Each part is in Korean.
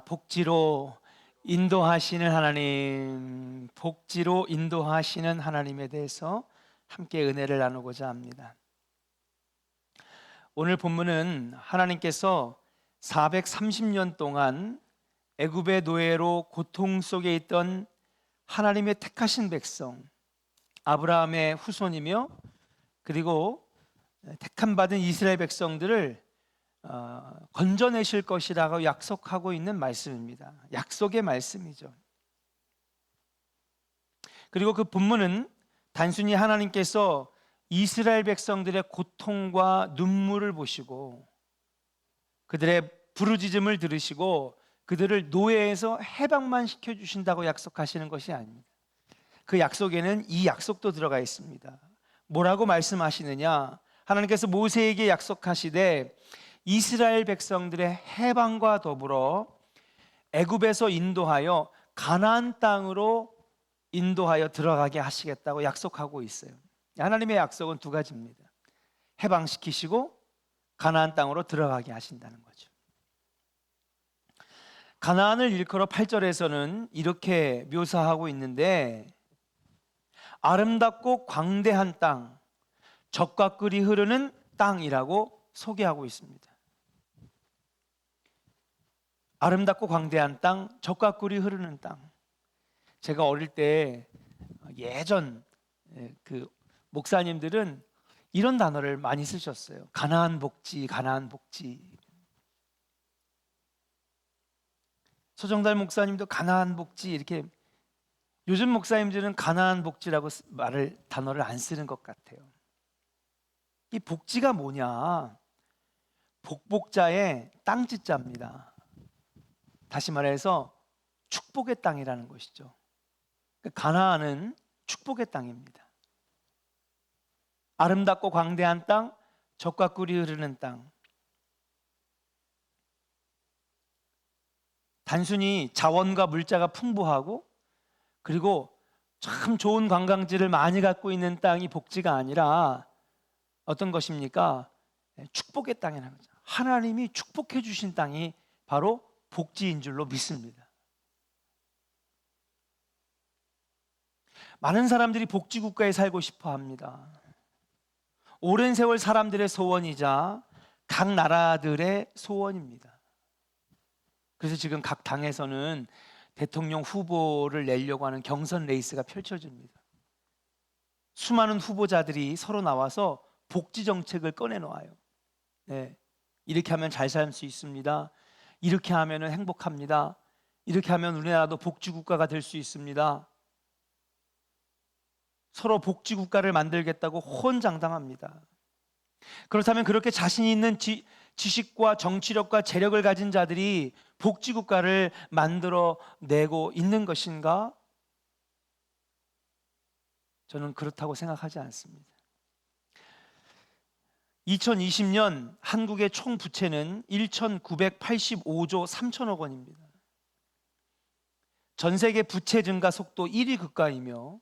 복지로 인도하시는 하나님, 복지로 인도하시는 하나님에 대해서 함께 은혜를 나누고자 합니다. 오늘 본문은 하나님께서 430년 동안 애굽의 노예로 고통 속에 있던 하나님의 택하신 백성, 아브라함의 후손이며 그리고 택함 받은 이스라엘 백성들을 건져내실 것이라고 약속하고 있는 말씀입니다. 약속의 말씀이죠. 그리고 그 본문은 단순히 하나님께서 이스라엘 백성들의 고통과 눈물을 보시고 그들의 부르짖음을 들으시고 그들을 노예에서 해방만 시켜주신다고 약속하시는 것이 아닙니다. 그 약속에는 이 약속도 들어가 있습니다. 뭐라고 말씀하시느냐? 하나님께서 모세에게 약속하시되 이스라엘 백성들의 해방과 더불어 애굽에서 인도하여 가나안 땅으로 인도하여 들어가게 하시겠다고 약속하고 있어요. 하나님의 약속은 두 가지입니다. 해방시키시고 가나안 땅으로 들어가게 하신다는 거죠. 가나안을 일컬어 8절에서는 이렇게 묘사하고 있는데, 아름답고 광대한 땅, 젖과 꿀이 흐르는 땅이라고 소개하고 있습니다. 아름답고 광대한 땅, 젖과 꿀이 흐르는 땅. 제가 어릴 때 예전 그 목사님들은 이런 단어를 많이 쓰셨어요. 가나안 복지, 가나안 복지. 소정달 목사님도 가나안 복지 이렇게. 요즘 목사님들은 가나안 복지라고 단어를 안 쓰는 것 같아요. 이 복지가 뭐냐? 복복자의 땅짓자입니다. 다시 말해서 축복의 땅이라는 것이죠. 가나안은 축복의 땅입니다. 아름답고 광대한 땅, 젖과 꿀이 흐르는 땅. 단순히 자원과 물자가 풍부하고 그리고 참 좋은 관광지를 많이 갖고 있는 땅이 복지가 아니라 어떤 것입니까? 축복의 땅이라는 거죠. 하나님이 축복해 주신 땅이 바로 복지인 줄로 믿습니다. 많은 사람들이 복지국가에 살고 싶어 합니다. 오랜 세월 사람들의 소원이자 각 나라들의 소원입니다. 그래서 지금 각 당에서는 대통령 후보를 내려고 하는 경선 레이스가 펼쳐집니다. 수많은 후보자들이 서로 나와서 복지 정책을 꺼내놓아요. 네, 이렇게 하면 잘 살 수 있습니다. 이렇게 하면 행복합니다. 이렇게 하면 우리나라도 복지국가가 될 수 있습니다. 서로 복지국가를 만들겠다고 호언장담합니다. 그렇다면 그렇게 자신 있는 지식과 정치력과 재력을 가진 자들이 복지국가를 만들어내고 있는 것인가? 저는 그렇다고 생각하지 않습니다. 2020년 한국의 총 부채는 1,985조 3천억 원입니다. 전 세계 부채 증가 속도 1위 국가이며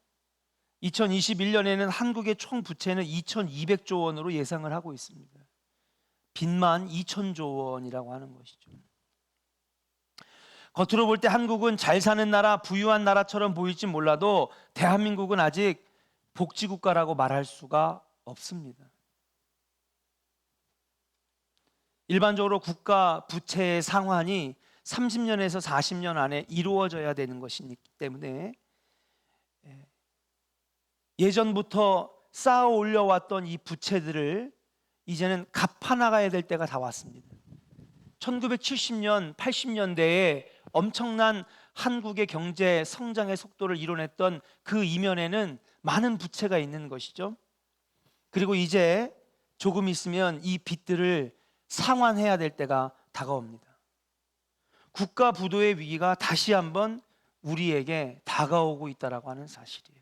2021년에는 한국의 총 부채는 2,200조 원으로 예상을 하고 있습니다. 빚만 2,000조 원이라고 하는 것이죠. 겉으로 볼 때 한국은 잘 사는 나라, 부유한 나라처럼 보일지 몰라도 대한민국은 아직 복지국가라고 말할 수가 없습니다. 일반적으로 국가 부채의 상환이 30년에서 40년 안에 이루어져야 되는 것이기 때문에 예전부터 쌓아 올려왔던 이 부채들을 이제는 갚아나가야 될 때가 다 왔습니다. 1970년, 80년대에 엄청난 한국의 경제 성장의 속도를 이뤄냈던 그 이면에는 많은 부채가 있는 것이죠. 그리고 이제 조금 있으면 이 빚들을 상환해야 될 때가 다가옵니다. 국가 부도의 위기가 다시 한번 우리에게 다가오고 있다라고 하는 사실이에요.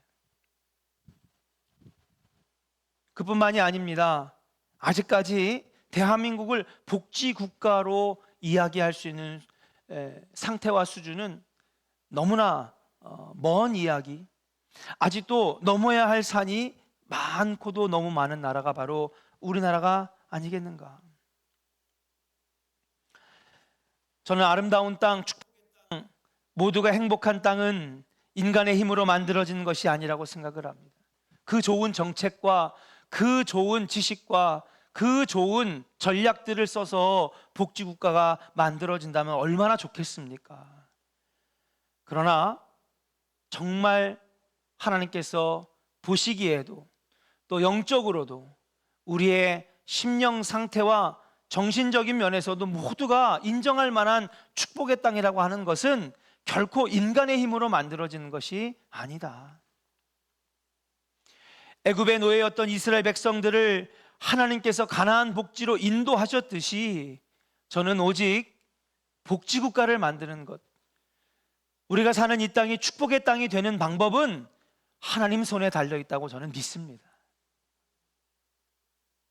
그뿐만이 아닙니다. 아직까지 대한민국을 복지국가로 이야기할 수 있는 상태와 수준은 너무나 먼 이야기. 아직도 넘어야 할 산이 많고도 너무 많은 나라가 바로 우리나라가 아니겠는가. 저는 아름다운 땅, 축복의 땅, 모두가 행복한 땅은 인간의 힘으로 만들어진 것이 아니라고 생각을 합니다. 그 좋은 정책과 그 좋은 지식과 그 좋은 전략들을 써서 복지국가가 만들어진다면 얼마나 좋겠습니까? 그러나 정말 하나님께서 보시기에도 또 영적으로도 우리의 심령 상태와 정신적인 면에서도 모두가 인정할 만한 축복의 땅이라고 하는 것은 결코 인간의 힘으로 만들어지는 것이 아니다. 애굽의 노예였던 이스라엘 백성들을 하나님께서 가나안 복지로 인도하셨듯이 저는 오직 복지국가를 만드는 것, 우리가 사는 이 땅이 축복의 땅이 되는 방법은 하나님 손에 달려있다고 저는 믿습니다.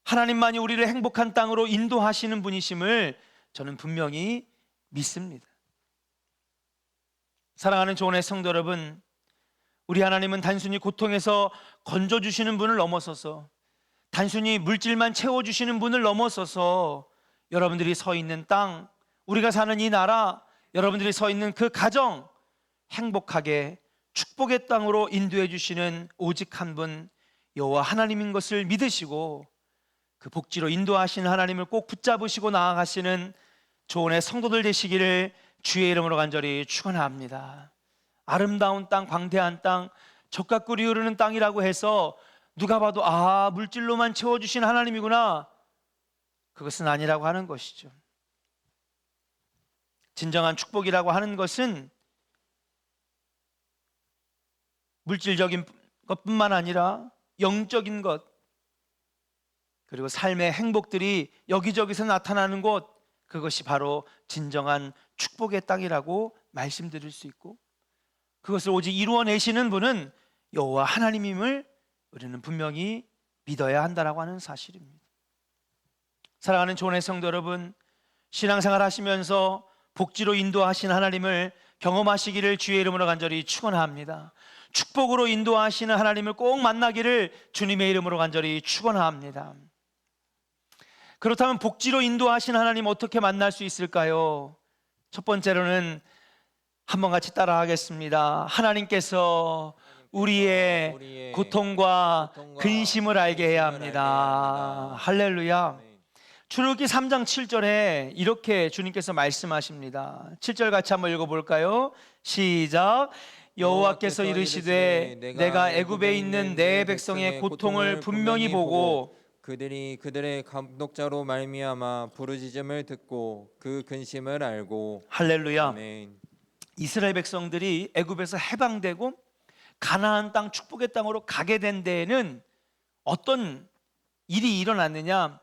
하나님만이 우리를 행복한 땅으로 인도하시는 분이심을 저는 분명히 믿습니다. 사랑하는 조언의 성도 여러분, 우리 하나님은 단순히 고통에서 건져주시는 분을 넘어서서, 단순히 물질만 채워주시는 분을 넘어서서 여러분들이 서 있는 땅, 우리가 사는 이 나라, 여러분들이 서 있는 그 가정, 행복하게 축복의 땅으로 인도해 주시는 오직 한 분 여호와 하나님인 것을 믿으시고 그 복지로 인도하시는 하나님을 꼭 붙잡으시고 나아가시는 조언의 성도들 되시기를 주의 이름으로 간절히 축원합니다. 아름다운 땅, 광대한 땅, 젖과 꿀이 흐르는 땅이라고 해서 누가 봐도 물질로만 채워주신 하나님이구나, 그것은 아니라고 하는 것이죠. 진정한 축복이라고 하는 것은 물질적인 것뿐만 아니라 영적인 것, 그리고 삶의 행복들이 여기저기서 나타나는 곳, 그것이 바로 진정한 축복의 땅이라고 말씀드릴 수 있고, 그것을 오직 이루어내시는 분은 여호와 하나님임을 우리는 분명히 믿어야 한다라고 하는 사실입니다. 사랑하는 조언의 성도 여러분, 신앙생활 하시면서 복지로 인도하신 하나님을 경험하시기를 주의 이름으로 간절히 축원합니다. 축복으로 인도하시는 하나님을 꼭 만나기를 주님의 이름으로 간절히 축원합니다. 그렇다면 복지로 인도하신 하나님 어떻게 만날 수 있을까요? 첫 번째로는 한번 같이 따라하겠습니다. 하나님께서 우리의 고통과 근심을 알게 해야 합니다. 할렐루야. 출애굽기 3장 7절에 이렇게 주님께서 말씀하십니다. 7절 같이 한번 읽어볼까요? 시작. 여호와께서 이르시되 내가 애굽에 있는 내 백성의 고통을 분명히 보고 그들이 그들의 감독자로 말미암아 부르짖음을 듣고 그 근심을 알고. 할렐루야. 아멘. 이스라엘 백성들이 애굽에서 해방되고 가나안 땅, 축복의 땅으로 가게 된 데에는 어떤 일이 일어났느냐?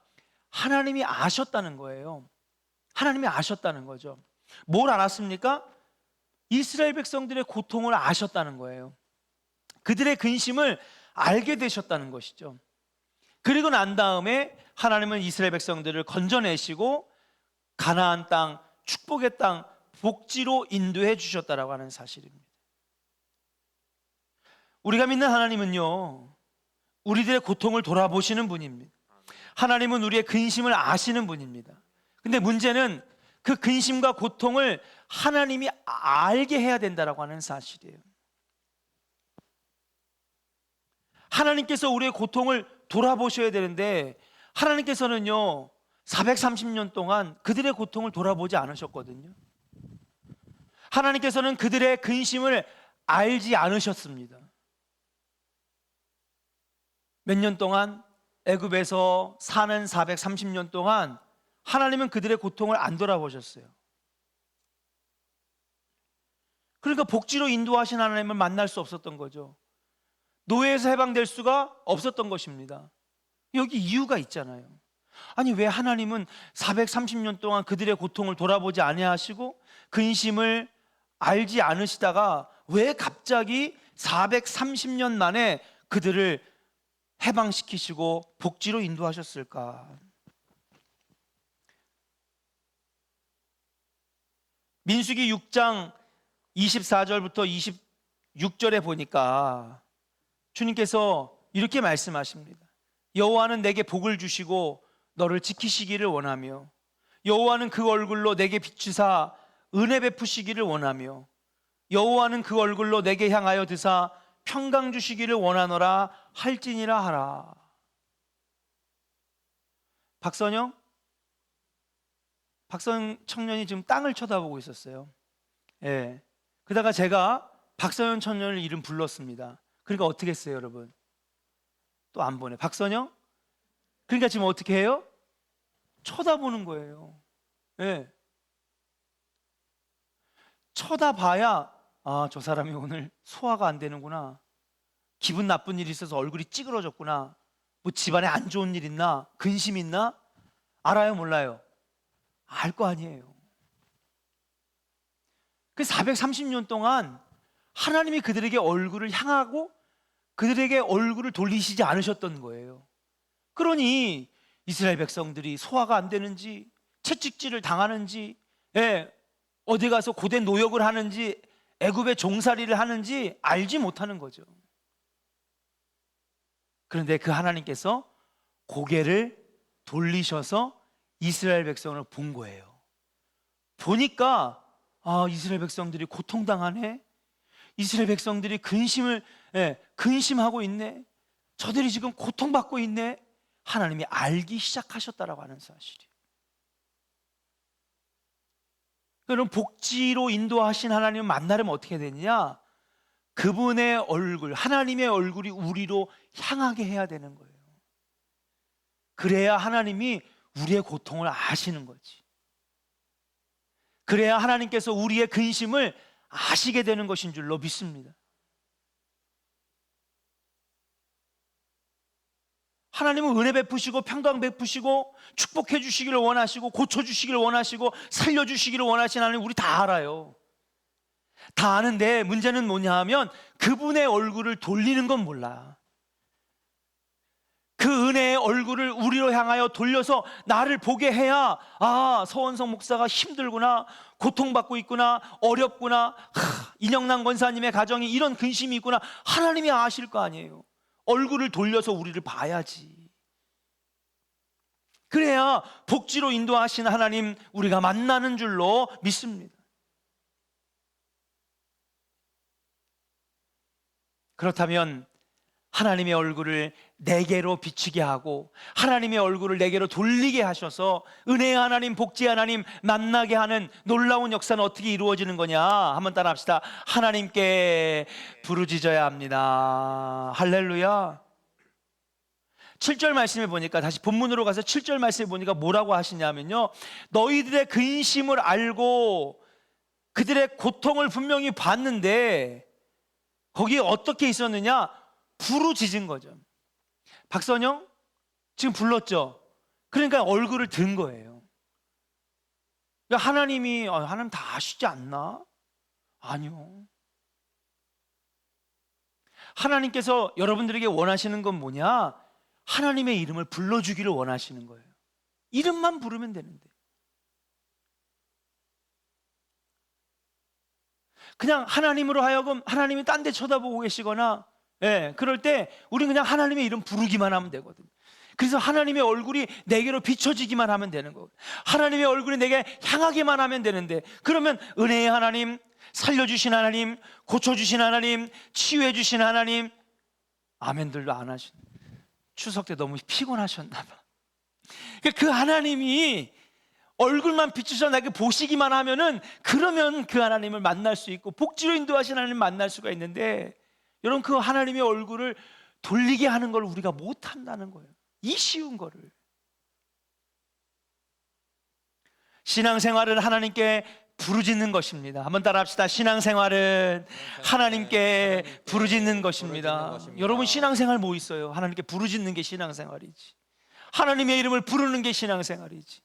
하나님이 아셨다는 거예요. 하나님이 아셨다는 거죠. 뭘 알았습니까? 이스라엘 백성들의 고통을 아셨다는 거예요. 그들의 근심을 알게 되셨다는 것이죠. 그리고 난 다음에 하나님은 이스라엘 백성들을 건져내시고 가나안 땅, 축복의 땅, 복지로 인도해 주셨다라고 하는 사실입니다. 우리가 믿는 하나님은요, 우리들의 고통을 돌아보시는 분입니다. 하나님은 우리의 근심을 아시는 분입니다. 근데 문제는 그 근심과 고통을 하나님이 알게 해야 된다라고 하는 사실이에요. 하나님께서 우리의 고통을 돌아보셔야 되는데 하나님께서는요 430년 동안 그들의 고통을 돌아보지 않으셨거든요. 하나님께서는 그들의 근심을 알지 않으셨습니다. 몇 년 동안 애굽에서 사는 430년 동안 하나님은 그들의 고통을 안 돌아보셨어요. 그러니까 복지로 인도하신 하나님을 만날 수 없었던 거죠. 노예에서 해방될 수가 없었던 것입니다. 여기 이유가 있잖아요. 아니 왜 하나님은 430년 동안 그들의 고통을 돌아보지 아니하시고 근심을 알지 않으시다가 왜 갑자기 430년 만에 그들을 해방시키시고 복지로 인도하셨을까? 민수기 6장 24절부터 26절에 보니까 주님께서 이렇게 말씀하십니다. 여호와는 내게 복을 주시고 너를 지키시기를 원하며 여호와는 그 얼굴로 내게 비추사 은혜 베푸시기를 원하며 여호와는 그 얼굴로 내게 향하여 드사 평강 주시기를 원하노라 할지니라 하라. 박선영 청년이 지금 땅을 쳐다보고 있었어요. 예. 그러다가 제가 박선영 청년을 이름 불렀습니다. 그러니까 어떻게 했어요, 여러분? 또 안 보네. 박선영? 그러니까 지금 어떻게 해요? 쳐다보는 거예요. 예. 쳐다봐야 저 사람이 오늘 소화가 안 되는구나. 기분 나쁜 일이 있어서 얼굴이 찌그러졌구나. 뭐 집안에 안 좋은 일 있나? 근심 있나? 알아요, 몰라요? 알 거 아니에요. 그 430년 동안 하나님이 그들에게 얼굴을 향하고 그들에게 얼굴을 돌리시지 않으셨던 거예요. 그러니 이스라엘 백성들이 소화가 안 되는지, 채찍질을 당하는지, 어디 가서 고된 노역을 하는지, 애굽의 종살이를 하는지 알지 못하는 거죠. 그런데 그 하나님께서 고개를 돌리셔서 이스라엘 백성을 본 거예요. 보니까 이스라엘 백성들이 고통당하네. 이스라엘 백성들이 근심하고 있네. 저들이 지금 고통받고 있네. 하나님이 알기 시작하셨다라고 하는 사실이에요. 그럼 복지로 인도하신 하나님을 만나려면 어떻게 되느냐? 그분의 얼굴, 하나님의 얼굴이 우리로 향하게 해야 되는 거예요. 그래야 하나님이 우리의 고통을 아시는 거지. 그래야 하나님께서 우리의 근심을 아시게 되는 것인 줄로 믿습니다. 하나님은 은혜 베푸시고 평강 베푸시고 축복해 주시기를 원하시고 고쳐 주시기를 원하시고 살려 주시기를 원하시는 하나님 우리 다 알아요. 다 아는데 문제는 뭐냐 하면 그분의 얼굴을 돌리는 건 몰라. 그 은혜의 얼굴을 우리로 향하여 돌려서 나를 보게 해야 서원성 목사가 힘들구나, 고통받고 있구나, 어렵구나, 인영남 권사님의 가정이 이런 근심이 있구나 하나님이 아실 거 아니에요. 얼굴을 돌려서 우리를 봐야지. 그래야 복지로 인도하신 하나님 우리가 만나는 줄로 믿습니다. 그렇다면 하나님의 얼굴을 내게로 비치게 하고 하나님의 얼굴을 내게로 돌리게 하셔서 은혜의 하나님, 복지의 하나님 만나게 하는 놀라운 역사는 어떻게 이루어지는 거냐? 한번 따라 합시다. 하나님께 부르짖어야 합니다. 할렐루야. 7절 말씀에 보니까, 다시 본문으로 가서 7절 말씀에 보니까 뭐라고 하시냐면요, 너희들의 근심을 알고 그들의 고통을 분명히 봤는데 거기에 어떻게 있었느냐? 부르짖은 거죠. 박선영 지금 불렀죠. 그러니까 얼굴을 든 거예요. 그러니까 하나님 다 아시지 않나? 아니요. 하나님께서 여러분들에게 원하시는 건 뭐냐? 하나님의 이름을 불러주기를 원하시는 거예요. 이름만 부르면 되는데. 그냥 하나님으로 하여금 하나님이 딴 데 쳐다보고 계시거나 그럴 때 우리는 그냥 하나님의 이름 부르기만 하면 되거든요. 그래서 하나님의 얼굴이 내게로 비춰지기만 하면 되는 거예요. 하나님의 얼굴이 내게 향하게만 하면 되는데, 그러면 은혜의 하나님, 살려주신 하나님, 고쳐주신 하나님, 치유해주신 하나님, 아멘들도 안 하시네. 추석 때 너무 피곤하셨나 봐. 그 하나님이 얼굴만 비추셔서 나에게 보시기만 하면은, 그러면 그 하나님을 만날 수 있고 복지로 인도하신 하나님을 만날 수가 있는데, 여러분 그 하나님의 얼굴을 돌리게 하는 걸 우리가 못한다는 거예요. 이 쉬운 거를. 신앙생활은 하나님께 부르짖는 것입니다. 한번 따라 합시다. 신앙생활은 하나님께 부르짖는 것입니다. 여러분 신앙생활 뭐 있어요? 하나님께 부르짖는 게 신앙생활이지. 하나님의 이름을 부르는 게 신앙생활이지.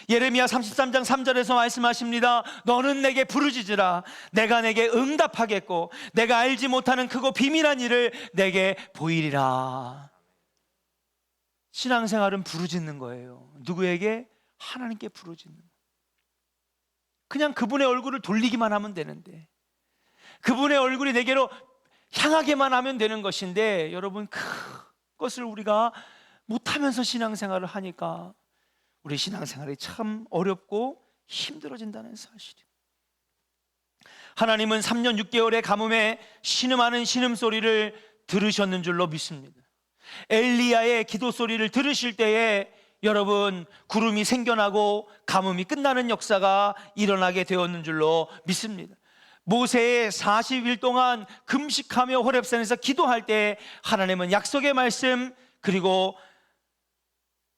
예레미야 33장 3절에서 말씀하십니다. 너는 내게 부르짖으라. 내가 내게 응답하겠고 내가 알지 못하는 크고 비밀한 일을 내게 보이리라. 신앙생활은 부르짖는 거예요. 누구에게? 하나님께 부르짖는 거예요. 그냥 그분의 얼굴을 돌리기만 하면 되는데, 그분의 얼굴이 내게로 향하게만 하면 되는 것인데, 여러분 그것을 우리가 못하면서 신앙생활을 하니까 우리 신앙생활이 참 어렵고 힘들어진다는 사실이에요. 하나님은 3년 6개월의 가뭄에 신음하는 신음소리를 들으셨는 줄로 믿습니다. 엘리야의 기도 소리를 들으실 때에 여러분 구름이 생겨나고 가뭄이 끝나는 역사가 일어나게 되었는 줄로 믿습니다. 모세의 40일 동안 금식하며 호렙산에서 기도할 때 하나님은 약속의 말씀 그리고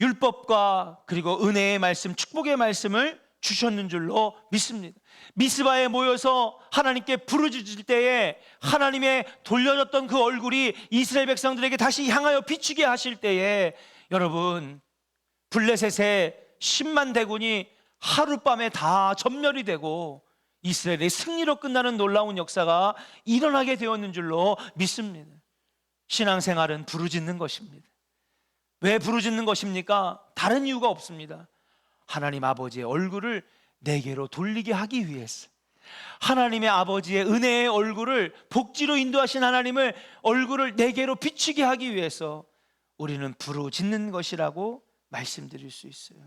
율법과 그리고 은혜의 말씀, 축복의 말씀을 주셨는 줄로 믿습니다. 미스바에 모여서 하나님께 부르짖을 때에 하나님의 돌려졌던 그 얼굴이 이스라엘 백성들에게 다시 향하여 비추게 하실 때에 여러분 블레셋의 10만 대군이 하룻밤에 다 전멸이 되고 이스라엘의 승리로 끝나는 놀라운 역사가 일어나게 되었는 줄로 믿습니다. 신앙생활은 부르짖는 것입니다. 왜 부르짖는 것입니까? 다른 이유가 없습니다. 하나님 아버지의 얼굴을 내게로 돌리게 하기 위해서, 하나님의 아버지의 은혜의 얼굴을, 복지로 인도하신 하나님을 얼굴을 내게로 비추게 하기 위해서 우리는 부르짖는 것이라고 말씀드릴 수 있어요.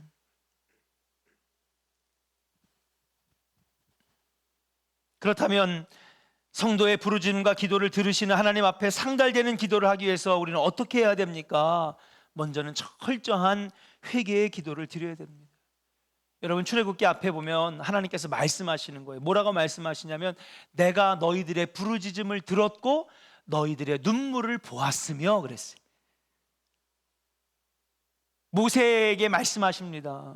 그렇다면 성도의 부르짖음과 기도를 들으시는 하나님 앞에 상달되는 기도를 하기 위해서 우리는 어떻게 해야 됩니까? 먼저는 철저한 회개의 기도를 드려야 됩니다. 여러분 출애굽기 앞에 보면 하나님께서 말씀하시는 거예요. 뭐라고 말씀하시냐면 내가 너희들의 부르짖음을 들었고 너희들의 눈물을 보았으며 그랬어요. 모세에게 말씀하십니다.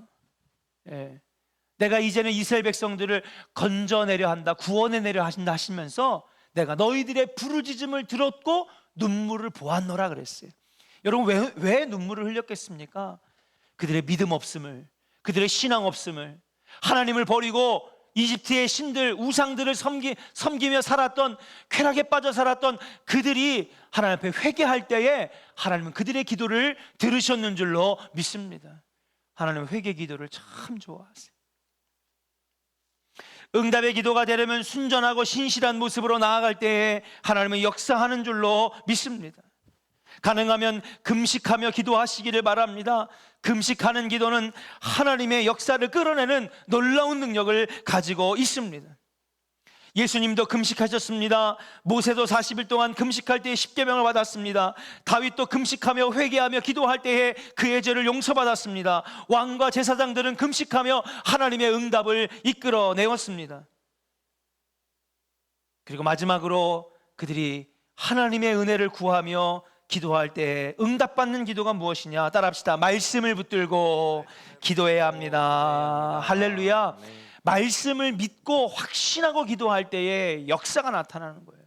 내가 이제는 이스라엘 백성들을 건져내려 한다, 구원해내려 하신다 하시면서 내가 너희들의 부르짖음을 들었고 눈물을 보았노라 그랬어요. 여러분 왜 눈물을 흘렸겠습니까? 그들의 믿음 없음을, 그들의 신앙 없음을, 하나님을 버리고 이집트의 신들, 우상들을 섬기며 살았던, 쾌락에 빠져 살았던 그들이 하나님 앞에 회개할 때에 하나님은 그들의 기도를 들으셨는 줄로 믿습니다. 하나님은 회개 기도를 참 좋아하세요. 응답의 기도가 되려면 순전하고 신실한 모습으로 나아갈 때에 하나님은 역사하는 줄로 믿습니다. 가능하면 금식하며 기도하시기를 바랍니다. 금식하는 기도는 하나님의 역사를 끌어내는 놀라운 능력을 가지고 있습니다. 예수님도 금식하셨습니다. 모세도 40일 동안 금식할 때에 십계명을 받았습니다. 다윗도 금식하며 회개하며 기도할 때에 그의 죄를 용서받았습니다. 왕과 제사장들은 금식하며 하나님의 응답을 이끌어내었습니다. 그리고 마지막으로 그들이 하나님의 은혜를 구하며 기도할 때 응답받는 기도가 무엇이냐? 따라합시다. 말씀을 붙들고 기도해야 합니다. 할렐루야. 말씀을 믿고 확신하고 기도할 때에 역사가 나타나는 거예요.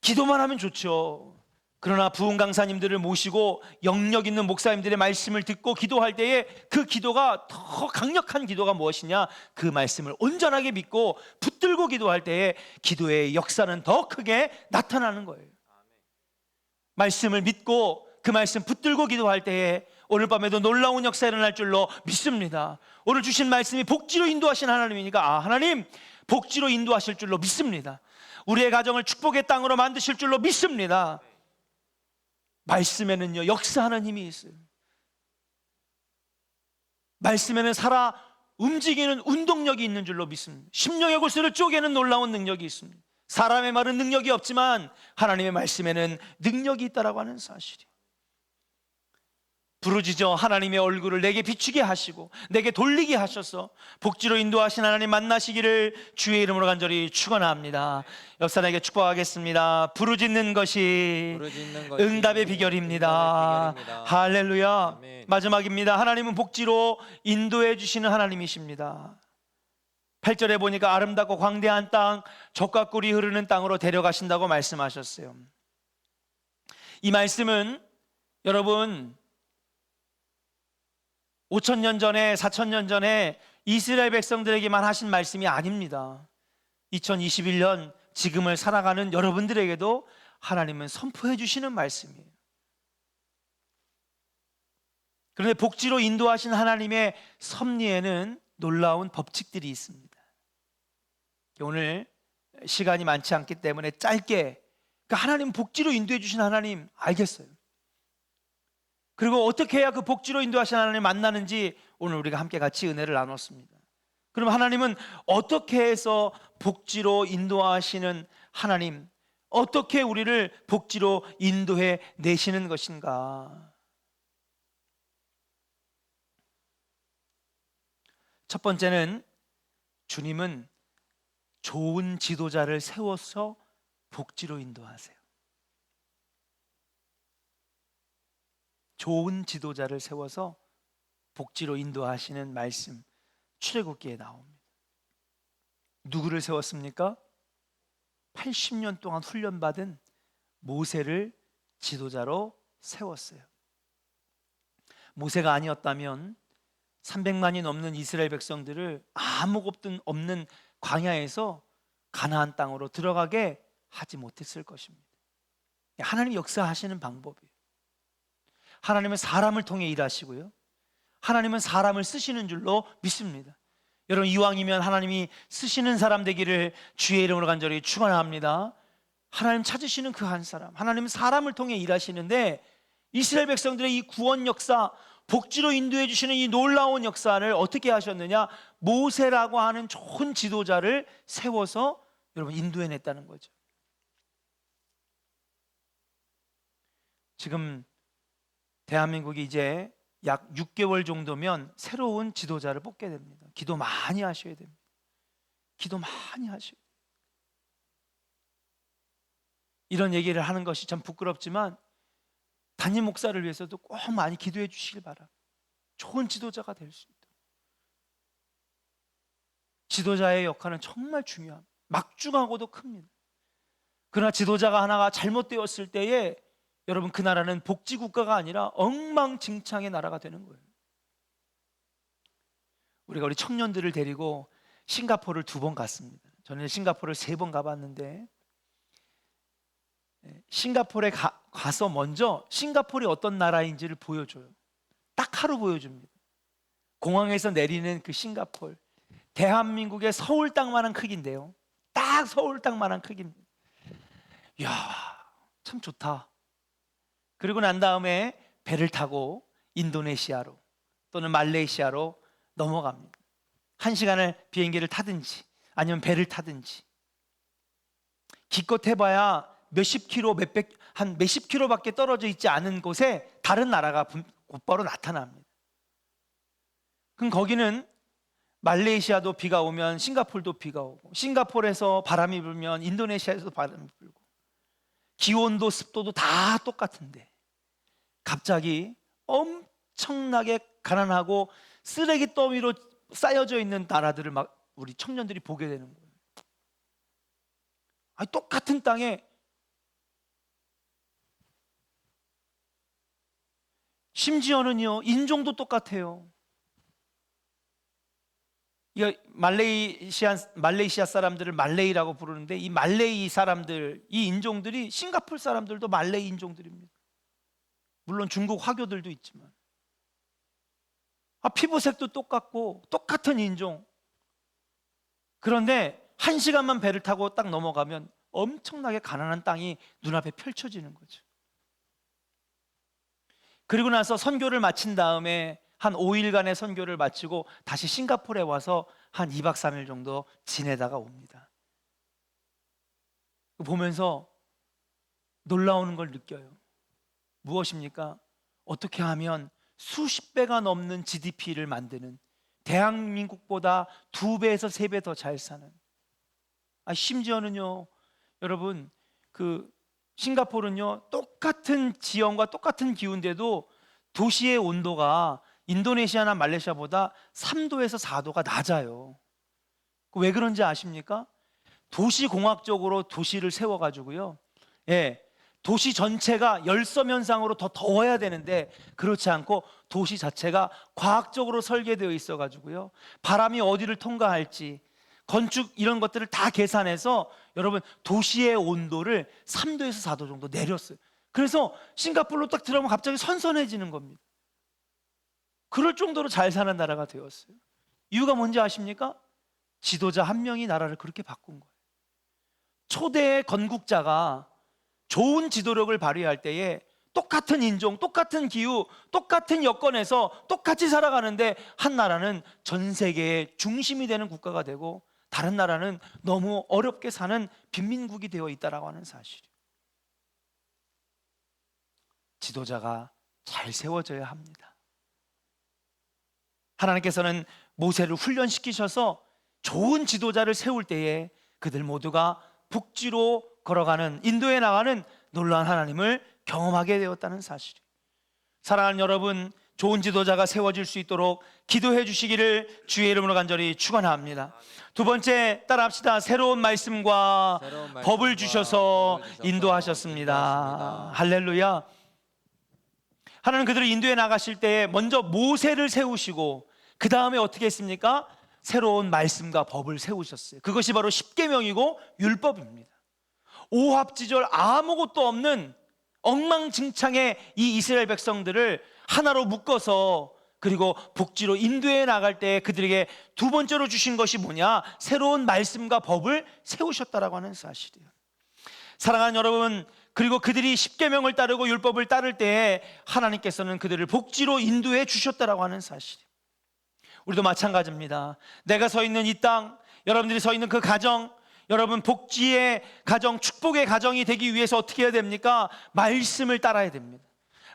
기도만 하면 좋죠. 그러나 부흥 강사님들을 모시고 영역 있는 목사님들의 말씀을 듣고 기도할 때에 그 기도가 더 강력한 기도가 무엇이냐? 그 말씀을 온전하게 믿고 붙들고 기도할 때에 기도의 역사는 더 크게 나타나는 거예요. 말씀을 믿고 그 말씀 붙들고 기도할 때에 오늘 밤에도 놀라운 역사 일어날 줄로 믿습니다. 오늘 주신 말씀이 복지로 인도하신 하나님이니까 하나님 복지로 인도하실 줄로 믿습니다. 우리의 가정을 축복의 땅으로 만드실 줄로 믿습니다. 말씀에는요 역사하는 힘이 있어요. 말씀에는 살아 움직이는 운동력이 있는 줄로 믿습니다. 심령의 골수를 쪼개는 놀라운 능력이 있습니다. 사람의 말은 능력이 없지만 하나님의 말씀에는 능력이 있다라고 하는 사실이에요. 부르짖어 하나님의 얼굴을 내게 비추게 하시고 내게 돌리게 하셔서 복지로 인도하신 하나님 만나시기를 주의 이름으로 간절히 축원합니다. 역사에게 축복하겠습니다. 부르짖는 것이 응답의 비결입니다. 할렐루야. 아멘. 마지막입니다. 하나님은 복지로 인도해 주시는 하나님이십니다. 8절에 보니까 아름답고 광대한 땅, 젖과 꿀이 흐르는 땅으로 데려가신다고 말씀하셨어요. 이 말씀은 여러분 5,000년 전에 4,000년 전에 이스라엘 백성들에게만 하신 말씀이 아닙니다. 2021년 지금을 살아가는 여러분들에게도 하나님은 선포해 주시는 말씀이에요. 그런데 복지로 인도하신 하나님의 섭리에는 놀라운 법칙들이 있습니다. 오늘 시간이 많지 않기 때문에 짧게 하나님 복지로 인도해 주신 하나님 알겠어요. 그리고 어떻게 해야 그 복지로 인도하신 하나님 만나는지 오늘 우리가 함께 같이 은혜를 나눴습니다. 그럼 하나님은 어떻게 해서 복지로 인도하시는 하나님, 어떻게 우리를 복지로 인도해 내시는 것인가? 첫 번째는 주님은 좋은 지도자를 세워서 복지로 인도하세요. 좋은 지도자를 세워서 복지로 인도하시는 말씀, 출애굽기에 나옵니다. 누구를 세웠습니까? 80년 동안 훈련받은 모세를 지도자로 세웠어요. 모세가 아니었다면 300만이 넘는 이스라엘 백성들을 아무것도 없는 광야에서 가나안 땅으로 들어가게 하지 못했을 것입니다. 하나님이 역사하시는 방법이에요. 하나님은 사람을 통해 일하시고요, 하나님은 사람을 쓰시는 줄로 믿습니다. 여러분, 이왕이면 하나님이 쓰시는 사람 되기를 주의 이름으로 간절히 축원합니다. 하나님 찾으시는 그 한 사람, 하나님은 사람을 통해 일하시는데 이스라엘 백성들의 이 구원 역사, 복지로 인도해 주시는 이 놀라운 역사를 어떻게 하셨느냐? 모세라고 하는 좋은 지도자를 세워서 여러분 인도해냈다는 거죠. 지금 대한민국이 이제 약 6개월 정도면 새로운 지도자를 뽑게 됩니다. 기도 많이 하셔야 됩니다. 기도 많이 하셔야 돼요. 이런 얘기를 하는 것이 참 부끄럽지만 담임 목사를 위해서도 꼭 많이 기도해 주시길 바랍니다. 좋은 지도자가 될 수 있도록. 지도자의 역할은 정말 중요합니다. 막중하고도 큽니다. 그러나 지도자가 하나가 잘못되었을 때에 여러분, 그 나라는 복지국가가 아니라 엉망진창의 나라가 되는 거예요. 우리가 우리 청년들을 데리고 싱가포르를 2번 갔습니다. 저는 싱가포르를 3번 가봤는데, 싱가포르에 가서 먼저 싱가포르이 어떤 나라인지를 보여줘요. 딱 하루 보여줍니다. 공항에서 내리는 그 싱가포르, 대한민국의 서울 땅만한 크기인데요, 딱 서울 땅만한 크기입니다. 이야, 참 좋다. 그리고 난 다음에 배를 타고 인도네시아로 또는 말레이시아로 넘어갑니다. 1시간을 비행기를 타든지 아니면 배를 타든지, 기껏 해봐야 몇십 킬로, 한 몇십 킬로밖에 떨어져 있지 않은 곳에 다른 나라가 곧바로 나타납니다. 그럼 거기는 말레이시아도 비가 오면 싱가포르도 비가 오고, 싱가포르에서 바람이 불면 인도네시아에서도 바람이 불고, 기온도 습도도 다 똑같은데 갑자기 엄청나게 가난하고 쓰레기 더미로 쌓여져 있는 나라들을 막 우리 청년들이 보게 되는 거예요. 아니, 똑같은 땅에 심지어는요, 인종도 똑같아요. 말레이시아 사람들을 말레이라고 부르는데, 이 말레이 사람들, 이 인종들이 싱가포르 사람들도 말레이 인종들입니다. 물론 중국 화교들도 있지만, 피부색도 똑같고 똑같은 인종. 그런데 1시간만 배를 타고 딱 넘어가면 엄청나게 가난한 땅이 눈앞에 펼쳐지는 거죠. 그리고 나서 선교를 마친 다음에 한 5일간의 선교를 마치고 다시 싱가포르에 와서 한 2박 3일 정도 지내다가 옵니다. 보면서 놀라운 걸 느껴요. 무엇입니까? 어떻게 하면 수십 배가 넘는 GDP를 만드는, 대한민국보다 2배에서 3배 더 잘 사는, 심지어는요, 여러분, 그 싱가포르는요, 똑같은 지형과 똑같은 기온인데도 도시의 온도가 인도네시아나 말레이시아보다 3도에서 4도가 낮아요. 왜 그런지 아십니까? 도시공학적으로 도시를 세워가지고요, 도시 전체가 열섬 현상으로 더 더워야 되는데 그렇지 않고 도시 자체가 과학적으로 설계되어 있어가지고요, 바람이 어디를 통과할지 건축 이런 것들을 다 계산해서 여러분 도시의 온도를 3도에서 4도 정도 내렸어요. 그래서 싱가포르로 딱 들어가면 갑자기 선선해지는 겁니다. 그럴 정도로 잘 사는 나라가 되었어요. 이유가 뭔지 아십니까? 지도자 한 명이 나라를 그렇게 바꾼 거예요. 초대의 건국자가 좋은 지도력을 발휘할 때에 똑같은 인종, 똑같은 기후, 똑같은 여건에서 똑같이 살아가는데 한 나라는 전 세계의 중심이 되는 국가가 되고 다른 나라는 너무 어렵게 사는 빈민국이 되어 있다라고 하는 사실이에요. 지도자가 잘 세워져야 합니다. 하나님께서는 모세를 훈련시키셔서 좋은 지도자를 세울 때에 그들 모두가 복지로 걸어가는, 인도에 나가는 놀라운 하나님을 경험하게 되었다는 사실이에요. 사랑하는 여러분, 좋은 지도자가 세워질 수 있도록 기도해 주시기를 주의 이름으로 간절히 축원합니다. 두 번째, 따라합시다. 새로운 말씀과 법을 주셔서 인도하셨습니다. 할렐루야. 하나님 그들을 인도에 나가실 때 먼저 모세를 세우시고 그 다음에 어떻게 했습니까? 새로운 말씀과 법을 세우셨어요. 그것이 바로 십계명이고 율법입니다. 오합지졸 아무것도 없는 엉망진창의 이 이스라엘 백성들을 하나로 묶어서 그리고 복지로 인도에 나갈 때 그들에게 두 번째로 주신 것이 뭐냐? 새로운 말씀과 법을 세우셨다라고 하는 사실이에요. 사랑하는 여러분, 그리고 그들이 십계명을 따르고 율법을 따를 때에 하나님께서는 그들을 복지로 인도해 주셨다라고 하는 사실이에요. 우리도 마찬가지입니다. 내가 서 있는 이 땅, 여러분들이 서 있는 그 가정, 여러분 복지의 가정, 축복의 가정이 되기 위해서 어떻게 해야 됩니까? 말씀을 따라야 됩니다.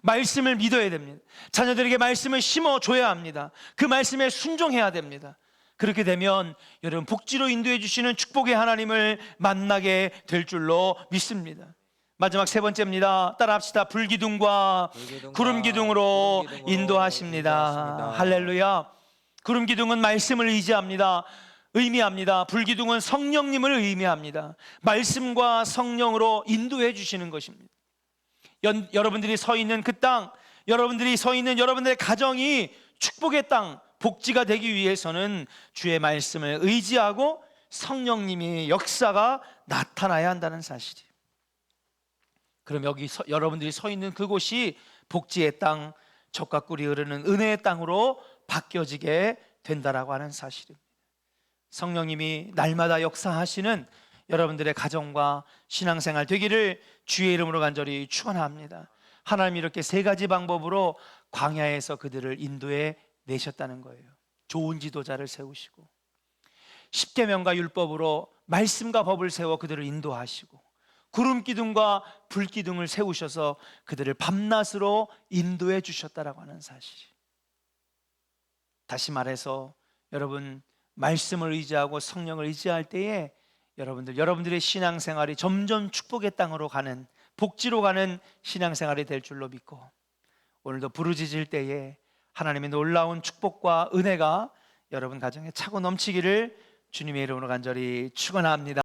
말씀을 믿어야 됩니다. 자녀들에게 말씀을 심어줘야 합니다. 그 말씀에 순종해야 됩니다. 그렇게 되면 여러분 복지로 인도해 주시는 축복의 하나님을 만나게 될 줄로 믿습니다. 마지막 세 번째입니다. 따라합시다. 불기둥과 구름기둥으로 인도하십니다. 할렐루야. 구름기둥은 말씀을 의미합니다. 불기둥은 성령님을 의미합니다. 말씀과 성령으로 인도해 주시는 것입니다. 여러분들이 서 있는 그 땅, 여러분들이 서 있는 여러분들의 가정이 축복의 땅, 복지가 되기 위해서는 주의 말씀을 의지하고 성령님의 역사가 나타나야 한다는 사실이에요. 그럼 여기 여러분들이 서 있는 그곳이 복지의 땅, 젖과 꿀이 흐르는 은혜의 땅으로 바뀌어지게 된다라고 하는 사실입니다. 성령님이 날마다 역사하시는 여러분들의 가정과 신앙생활 되기를 주의 이름으로 간절히 축원합니다. 하나님이 이렇게 세 가지 방법으로 광야에서 그들을 인도해 내셨다는 거예요. 좋은 지도자를 세우시고 십계명과 율법으로 말씀과 법을 세워 그들을 인도하시고 구름기둥과 불기둥을 세우셔서 그들을 밤낮으로 인도해 주셨다라고 하는 사실. 다시 말해서 여러분 말씀을 의지하고 성령을 의지할 때에 여러분들의 신앙생활이 점점 축복의 땅으로 가는, 복지로 가는 신앙생활이 될 줄로 믿고 오늘도 부르짖을 때에 하나님의 놀라운 축복과 은혜가 여러분 가정에 차고 넘치기를 주님의 이름으로 간절히 축원합니다.